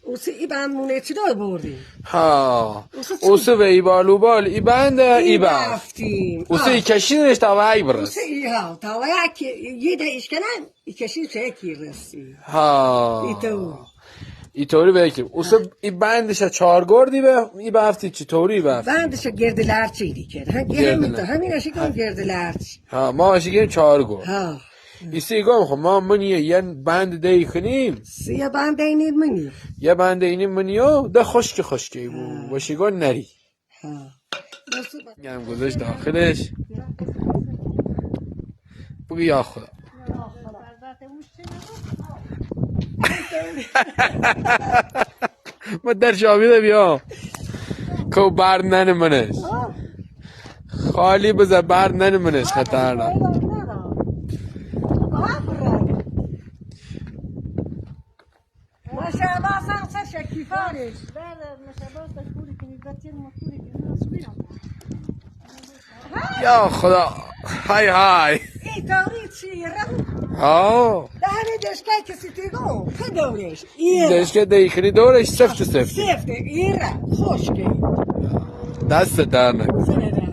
اوسی ای بند مونه چی دار بردیم؟ ها اوسی و ای بالو بال ای بند ای بفت بافتیم اوسی ای کشیدنش تا وای برس اوسی ای ها تا ویا یه ده ایشکنن ای کشید چه کی رسی ها ایتو اینطوری بکیم اوسی ای بندش چهار گردی به ای بفتی چطوری بفتی بندش گرد لرچی دی کرد همین اشی کن گرد لرچ ها ما اشی چهار گرد ها ایسی گم خب ما منیه یه بند دی کنیم سیه بند اینید منی یه بند اینی منیو ده خشکی بود و شیگان نری ها هم گذاشت داخلش بگی یا خدا ما در شابیده بیا کو برد ننه منش خالی بزر برد ننه منش خطرناک ماشاءالله سر شکیفارش یا خدا های های ای دوری چیه ها ده همه دشکه کسی تیگو که دورش دشکه دیخنی دورش سفت سفته ایره خوشگی دست در نکن